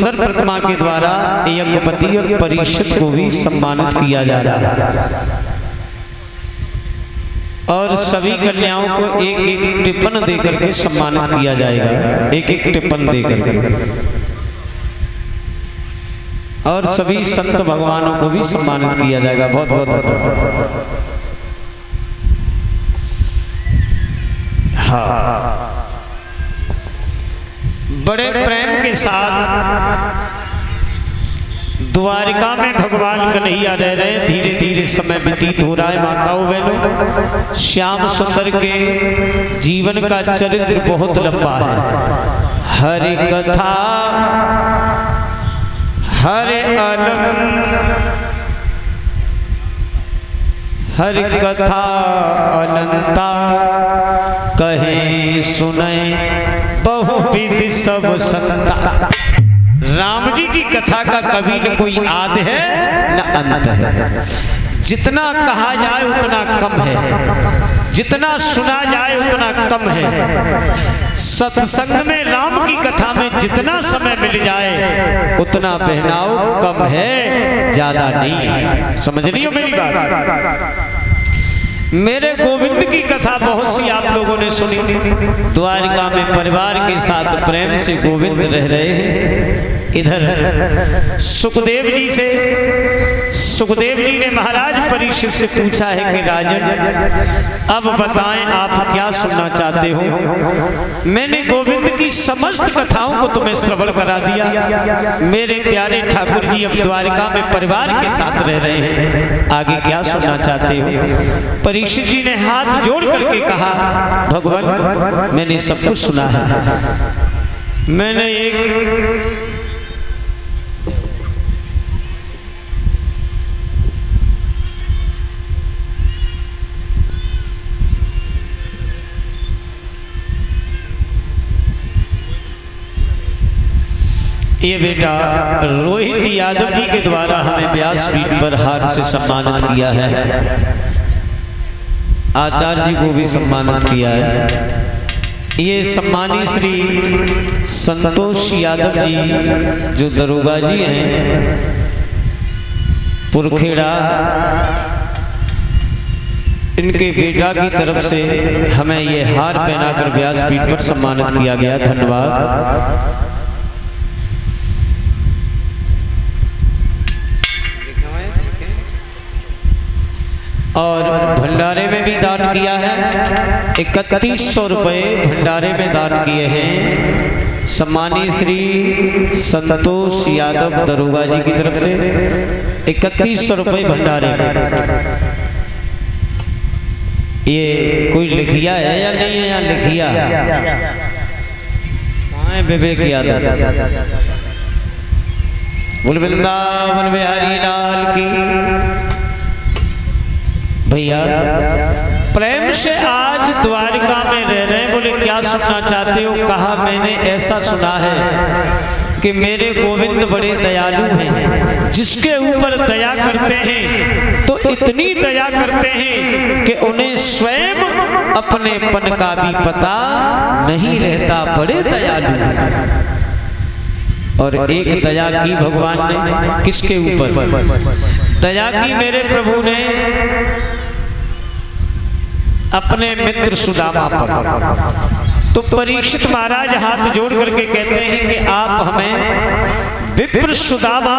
सुंदर प्रतिमा के द्वारा यज्ञपति और परीक्षित को भी सम्मानित किया जा रहा है और सभी कन्याओं को एक एक टिप्पण देकर के सम्मानित किया जाएगा, एक एक टिप्पण देकर के। और सभी संत भगवानों को भी सम्मानित किया जाएगा। बहुत बहुत धन्यवाद। हाँ, बड़े प्रेम के साथ द्वारिका में भगवान कन्हैया रह रहे। धीरे धीरे समय व्यतीत हो रहा है। माताओं बहनों, श्याम सुंदर के जीवन का चरित्र बहुत लंबा है। हरि कथा हरि हरि कथा अनंता, कहे सुने बहुविध सब संता। राम जी की कथा का कभी न कोई आद है न अंत है। जितना कहा जाए उतना कम है, जितना सुना जाए उतना कम है। सत्संग में राम की कथा में जितना समय मिल जाए उतना बहनाओ कम है, ज्यादा नहीं। समझ रही हो मेरी बात? मेरे गोविंद की कथा बहुत सी आप लोगों ने सुनी। द्वारिका में परिवार के साथ प्रेम से गोविंद रह रहे हैं। इधर सुखदेव जी ने महाराज परीक्षित से पूछा है कि राजन अब बताएं आप क्या सुनना चाहते हो। मैंने गोविंद की समस्त कथाओं को तुम्हें श्रवण करा दिया। मेरे प्यारे ठाकुर जी अब द्वारिका में परिवार के साथ रह रहे हैं, आगे क्या सुनना चाहते हो। परीक्षित जी ने हाथ जोड़ करके कहा, भगवान मैंने सब कुछ सुना है। मैंने एक ये बेटा रोहित यादव जी के द्वारा हमें व्यासपीठ पर हार से सम्मानित किया है। आचार्य जी को भी सम्मानित किया है। ये सम्मानी श्री संतोष यादव जी जो दरोगा जी हैं पुरखेड़ा, इनके बेटा की तरफ से हमें ये हार पहनाकर व्यासपीठ पर सम्मानित किया गया। धन्यवाद। और भंडारे में भी दान किया है। 3100 रुपये भंडारे में दान किए हैं सम्मानी श्री संतोष यादव दरोगा जी की तरफ से। 3100 रुपये भंडारे में। ये कोई लिखिया है या नहीं है? या लिखिया विवेक यादव। बोल वृंदावन बिहारी लाल की। भैया प्रेम से आज द्वारिका में रह रहे हैं। बोले क्या सुनना चाहते हो? कहा मैंने ऐसा सुना है कि मेरे गोविंद बड़े दयालु हैं। जिसके ऊपर दया करते हैं तो इतनी दया करते हैं कि उन्हें स्वयं अपने पन का भी पता नहीं रहता। बड़े दयालु हैं। और एक दया की भगवान ने किसके ऊपर? दया की मेरे प्रभु ने अपने मित्र सुदामा पर। तो परीक्षित महाराज हाथ जोड़ करके कहते हैं कि आप हमें विप्र सुदामा,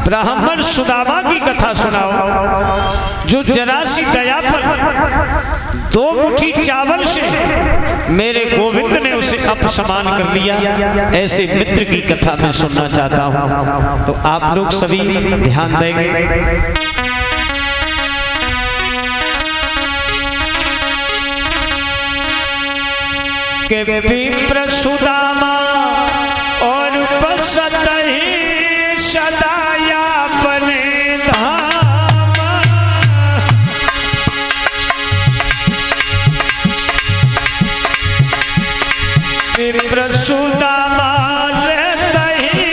ब्राह्मण सुदामा की कथा सुनाओ, जो जरा सी दया पर 2 मुट्ठी चावल से मेरे गोविंद ने उसे अपसमान कर लिया। ऐसे मित्र की कथा मैं सुनना चाहता हूँ। तो आप लोग सभी ध्यान देंगे। के विप्र सुदामा और उपसत ही सदाया अपने धाम। विप्र सुदामा रहते ही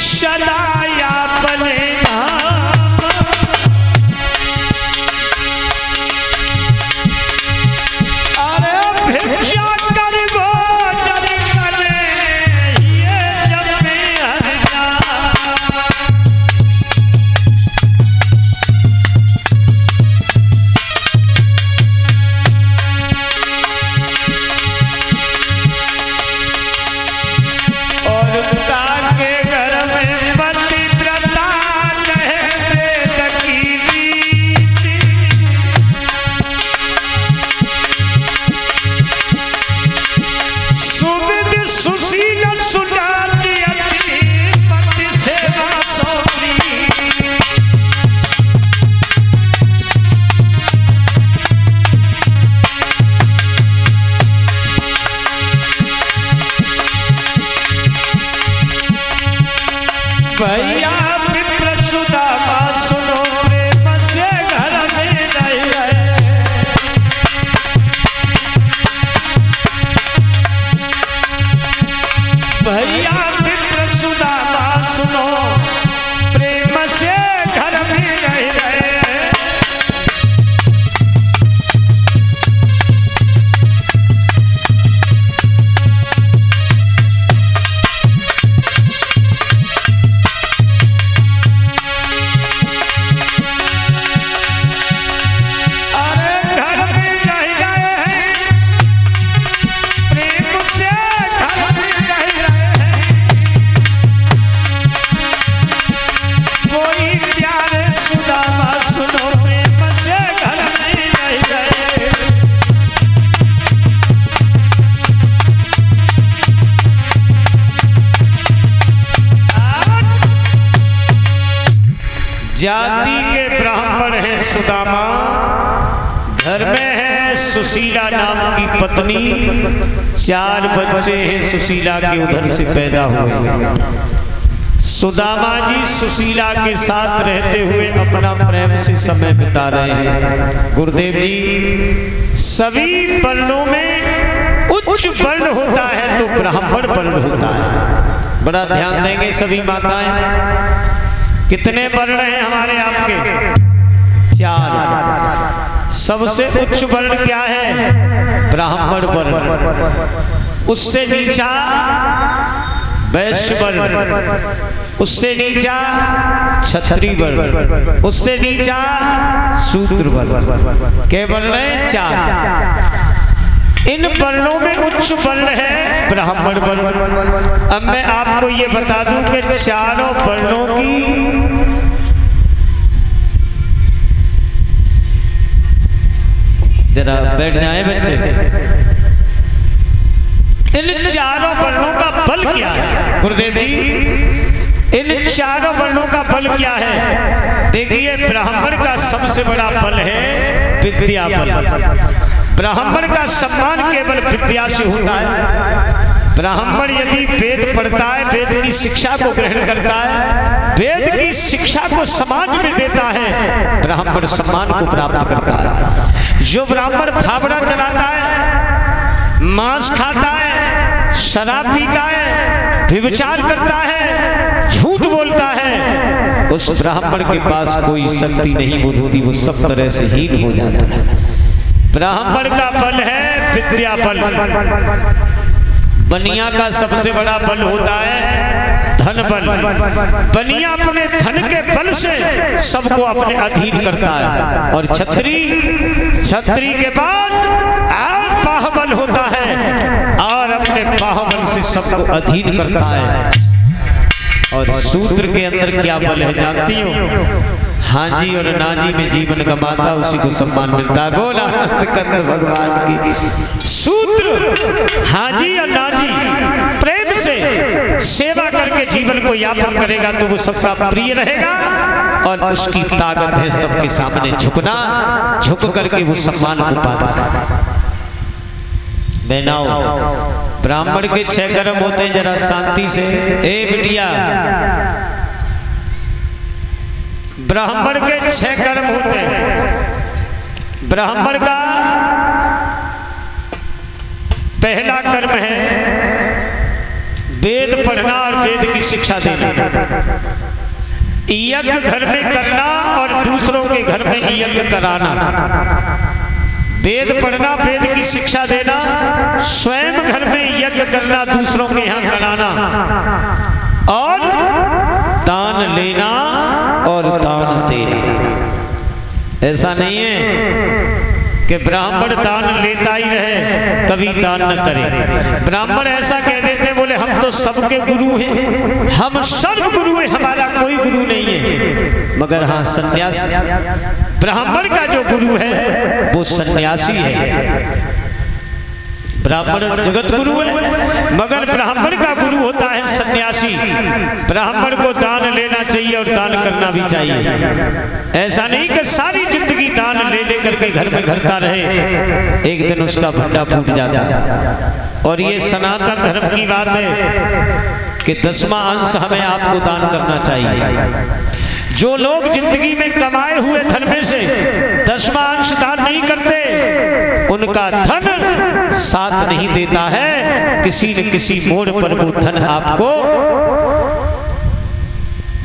सदाया अपने धाम। अरे भिक्षा भैया मित्र सुदामा सुनो प्रेम से घर में नहीं रहे। भैया मित्र सुदामा सुनो प्रेम से घर में नहीं रहे। जाति के ब्राह्मण हैं सुदामा, घर में है सुशीला नाम की पत्नी, 4 बच्चे हैं सुशीला के उधर से पैदा हुए। सुदामा जी सुशीला के साथ रहते हुए अपना प्रेम से समय बिता रहे हैं। गुरुदेव जी, सभी वर्णों में उच्च वर्ण होता है तो ब्राह्मण वर्ण होता है। बड़ा ध्यान देंगे सभी माताएं। कितने वर्ण हैं हमारे आपके? 4। सबसे उच्च वर्ण क्या है? ब्राह्मण वर्ण। उससे नीचा वैश्य वर्ण, उससे नीचा क्षत्रिय वर्ण, उससे नीचा शूद्र वर्ण। के वर्ण हैं? 4। इन वर्णों में उच्च वर्ण है ब्राह्मण वर्ण। अब मैं आपको ये बता दूं कि चारों वर्णों की जरा बैठ जाए बच्चे, इन चारों वर्णों का बल क्या है? गुरुदेव जी, इन चारों वर्णों का बल क्या है? देखिए, ब्राह्मण का सबसे बड़ा बल है विद्या बल। ब्राह्मण का सम्मान केवल विद्या से होता है। ब्राह्मण यदि वेद पढ़ता है, वेद की शिक्षा को ग्रहण करता है, वेद की शिक्षा को समाज में देता है, ब्राह्मण सम्मान को प्राप्त करता है। जो ब्राह्मण फावड़ा चलाता है, मांस खाता है, शराब पीता है, व्यभिचार करता है, झूठ बोलता है, उस ब्राह्मण के पास कोई शक्ति नहीं होती, वो सब तरह से हीन हो जाता है। ब्राह्मण का बल है विद्या बल। बनिया का सबसे बड़ा बल होता है धन बल। बनिया अपने धन के बल से सबको अपने अधीन करता है। और छत्री के बाद बाहुबल होता है और अपने बाहुबल से सबको अधीन करता है। और शूद्र के अंदर क्या बल है जानती हो? हाजी और नाजी में जीवन गंवाता, उसी को सम्मान मिलता है। बोला कंद भगवान की। शूद्र हाजी और नाजी प्रेम से सेवा करके जीवन को यापन करेगा तो वो सबका प्रिय रहेगा और उसकी ताकत है सबके सामने झुकना, झुक करके वो सम्मान को पाता है। बहनाओ, ब्राह्मण के 6 कर्म होते हैं, जरा शांति से। ए बिटिया, ब्राह्मण के 6 कर्म होते हैं। ब्राह्मण का पहला कर्म है वेद पढ़ना और वेद की शिक्षा देना। यज्ञ घर में करना और दूसरों के घर में यज्ञ कराना। वेद पढ़ना, वेद की शिक्षा देना, स्वयं घर में यज्ञ करना, दूसरों के यहाँ कराना, और दान लेना और दान देना। ऐसा नहीं है कि ब्राह्मण दान लेता ही रहे, कभी दान न करे। ब्राह्मण ऐसा कह देते, बोले हम तो सबके गुरु हैं, हम सर्व गुरु हैं, हमारा कोई गुरु नहीं है। मगर हाँ, सन्यासी, ब्राह्मण का जो गुरु है वो सन्यासी है। ब्राह्मण जगत गुरु है, मगर ब्राह्मण का गुरु होता है सन्यासी। ब्राह्मण को दान लेना चाहिए और दान करना भी चाहिए। ऐसा नहीं कि सारी जिंदगी दान ले लेकर के घर में घरता रहे, एक दिन उसका भंडा फूट जाता है। और ये सनातन धर्म की बात है कि 10वां अंश हमें आपको दान करना चाहिए। जो लोग जिंदगी में कमाए हुए धन में से 10वां अंश दान नहीं करते, उनका धन साथ नहीं देता है। किसी न किसी मोड़ पर वो धन आपको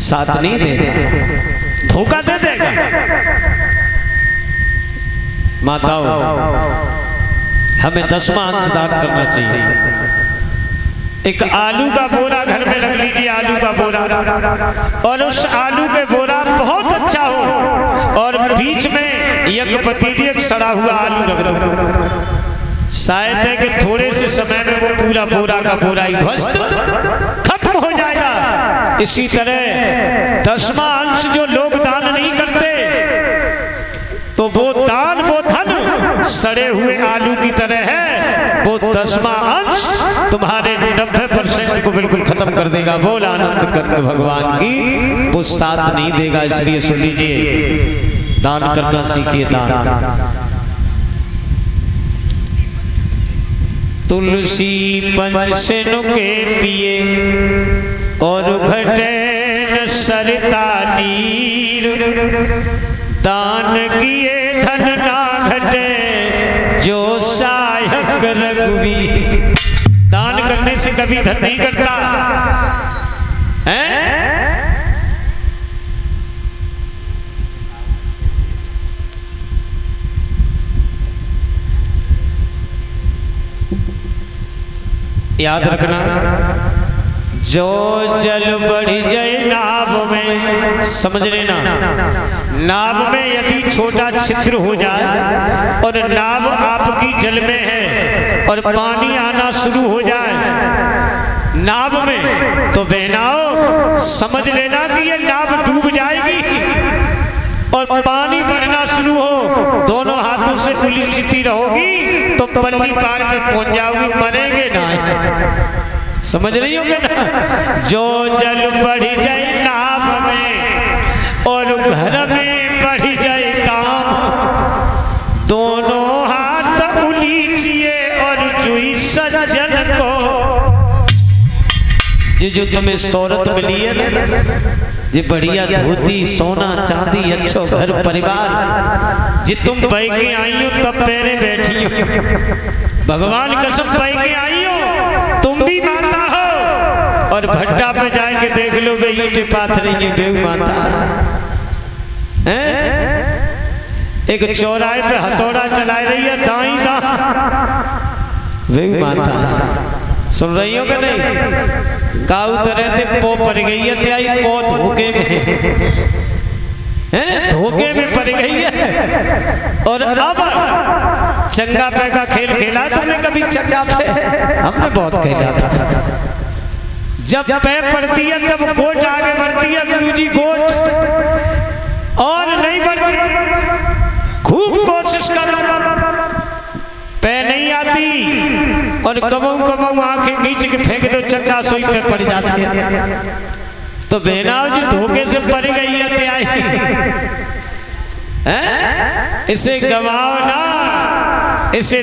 साथ नहीं देगा, धोखा दे देगा। माताओं, हमें 10वां अंश दान करना चाहिए। एक आलू का बोरा घर में रख लीजिए, आलू का बोरा, और उस आलू के बोरा बहुत अच्छा हो और बीच में एक पतीजी एक सड़ा हुआ आलू रख दो। शायद है कि थोड़े से समय में वो पूरा बोरा का बोरा ही ध्वस्त खत्म हो जाएगा। इसी तरह 10वां अंश जो लोग दान नहीं करते, तो वो दान, वो धन सड़े हुए आलू की तरह है। वो 10वां अंश तुम्हारे 90% को बिल्कुल खत्म कर देगा। बोल आनंद कर भगवान की, वो साथ नहीं देगा। इसलिए सुन लीजिए, दान करना सीखिए। दान तुलसी पंचनु के पिए और घटे न सरता नीर, दान किए धन ना घटे जो सहायक रघुवीर। दान करने से कभी धन नहीं घटता है। याद रखना, जो जल बढ़ी जाए नाव में, समझ लेना, नाव में यदि छोटा छिद्र हो जाए और नाव आपकी जल में है और पानी आना शुरू हो जाए नाव में, तो बहनाओ समझ लेना कि ये नाव डूब जाएगी। और पानी बढ़ना शुरू हो, दोनों हाथों से उलझती रहोगी तो पल्ली पार पे पहुंच जाओगी, मरेंगे ना। समझ रही हो ना? जो जल बढ़ी जाए नाव में और घर में बढ़ी जाए काम, दोनों हाथ उलीचिए और जुई सज्जन को। जो तुम्हें शोहरत मिली है ना, ये बढ़िया धोती सोना चांदी अच्छो घर परिवार, जी तुम पै के आई हो तब पैरे बैठी हो, भगवान कसम पै के आई हो, तुम भी माता हो। और भट्टा पे जाके देख लो वे ईंटे पाथरेंगे, बेऊ माता है। एक चौराहे पे हथौड़ा चला रही है दाई दा, बेऊ माता। सुन रही हो कि नहीं? काऊ तरह से पो पड़ गई है, ते आई पो धोखे में है, धोखे में पड़ गई है। और अब चंगा पे का खेल खेला तुमने कभी? चंगा पे हमने बहुत खेला था। जब पे पड़ती है तब गोट आगे बढ़ती है, गुरुजी गोट, और नहीं बढ़ती। खूब कोशिश करो, पे नहीं आती और कबू कबू आंखें नीचे के फेंक दो, चंगा सुई पे पड़ जाती है। तो बहनाओ जी धोखे से पड़ गई है, ते आई है? इसे गवाओ ना, इसे